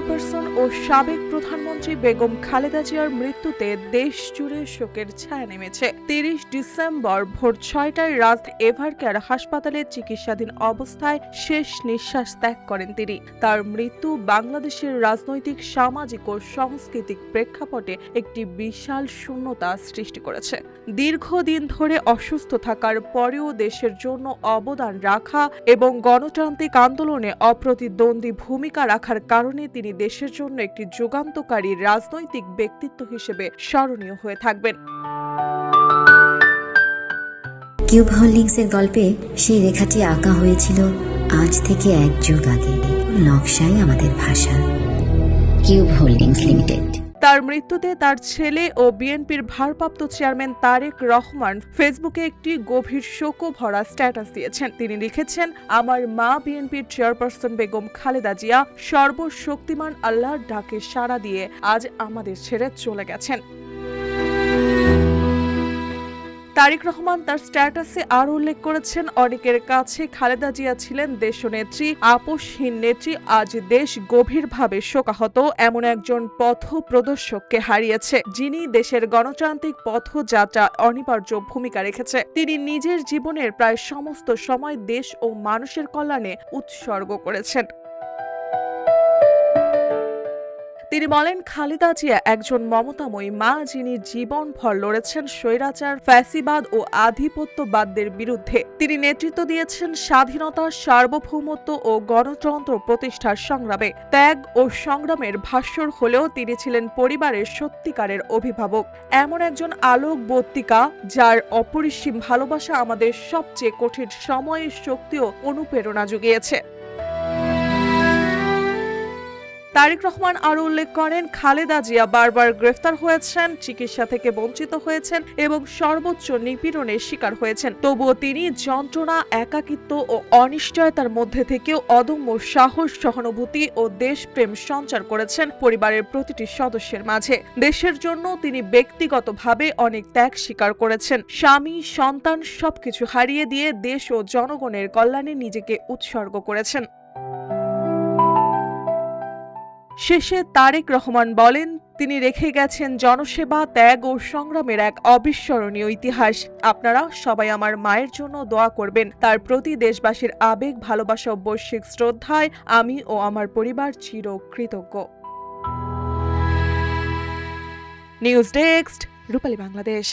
Chairperson ও সাবেক প্রধানমন্ত্রী বেগম খালেদা জিয়ার মৃত্যুতে দেশ জুড়ে শোকের ছায়া নেমেছে। ৩০ ডিসেম্বর ভোর ৬টায় রাজধানীর এভারকেয়ার হাসপাতালে চিকিৎসাধীন অবস্থায় শেষ নিঃশ্বাস ত্যাগ করেন তিনি। তার মৃত্যু বাংলাদেশের রাজনৈতিক, সামাজিক ও সাংস্কৃতিক প্রেক্ষাপটে একটি বিশাল শূন্যতা সৃষ্টি করেছে। দীর্ঘদিন ধরে অসুস্থ থাকার পরেও দেশের জন্য অবদান রাখা এবং গণতান্ত্রিক আন্দোলনে অপ্রতিদ্বন্দ্বী ভূমিকা রাখার কারণে তিনি দেশের জন্য একটি যুগান্তকারী রাজনৈতিক ব্যক্তিত্ব হিসেবে স্মরণীয় হয়ে থাকবেন। কিউব হোল্ডিংসের গল্পে সেই রেখাটি আঁকা হয়েছিল আজ থেকে ১ যুগ আগে। নকশাই আমাদের ভাষা। Cube holdings limited. তার মৃত্যুতে তার ছেলে ও বিএনপির ভারপ্রাপ্ত চেয়ারম্যান তারেক রহমান ফেসবুকে একটি গভীর শোকভরা স্ট্যাটাস দিয়েছেন। তিনি লিখেছেন, আমার মা বিএনপির চেয়ারপারসন বেগম খালেদা জিয়া সর্বশক্তিমান আল্লাহর ডাকে সাড়া দিয়ে আজ আমাদের ছেড়ে চলে গেছেন। তারেক রহমান তার স্ট্যাটাসে আরও উল্লেখ করেছেন, অনেকের কাছে খালেদা জিয়া ছিলেন দেশনেত্রী, আপোষহীন নেত্রী। আজ দেশ গভীরভাবে শোকাহত এমন একজন পথপ্রদর্শককে হারিয়েছে, যিনি দেশের গণতান্ত্রিক পথযাত্রা অনিবার্য ভূমিকা রেখেছে। তিনি নিজের জীবনের প্রায় সমস্ত সময় দেশ ও মানুষের কল্যাণে উৎসর্গ করেছেন। তিনি বলেন, খালেদা জিয়া একজন মমতাময়ী মা, যিনি জীবনভর লড়েছেন স্বৈরাচার, ফ্যাসিবাদ ও আধিপত্যবাদদের বিরুদ্ধে। তিনি নেতৃত্ব দিয়েছেন স্বাধীনতা, সার্বভৌমত্ব ও গণতন্ত্র প্রতিষ্ঠার সংগ্রামে। ত্যাগ ও সংগ্রামের ভাস্বর হলেও তিনি ছিলেন পরিবারের সত্যিকারের অভিভাবক, এমন একজন আলোকবর্তিকা যার অপরিসীম ভালোবাসা আমাদের সবচেয়ে কঠিন সময়ে শক্তি ও অনুপ্রেরণা জুগিয়েছে। তারেক রহমান আরও উল্লেখ করেন, খালেদা জিয়া বারবার গ্রেফতার হয়েছেন, চিকিৎসা থেকে বঞ্চিত হয়েছেন এবং সর্বোচ্চ নিপীড়নের শিকার হয়েছেন। তবুও তিনি যন্ত্রণা, একাকিত্ব ও অনিশ্চয়তার মধ্যে থেকেও অদম্য সাহস, সহানুভূতি ও দেশপ্রেম সঞ্চার করেছেন পরিবারের প্রতিটি সদস্যের মাঝে। দেশের জন্য তিনি ব্যক্তিগতভাবে অনেক ত্যাগ স্বীকার করেছেন। স্বামী, সন্তান সবকিছু হারিয়ে দিয়ে দেশ ও জনগণের কল্যাণে নিজেকে উৎসর্গ করেছেন। শেষে তারেক রহমান বলেন, তিনি রেখে গেছেন জনসেবা, ত্যাগ ও সংগ্রামের এক অবিস্মরণীয় ইতিহাস। আপনারা সবাই আমার মায়ের জন্য দোয়া করবেন। তার প্রতি দেশবাসীর আবেগ, ভালোবাসা ও বৈশ্বিক শ্রদ্ধায় আমি ও আমার পরিবার চিরকৃতজ্ঞ। নিউজ ডেস্ক, রূপালী বাংলাদেশ।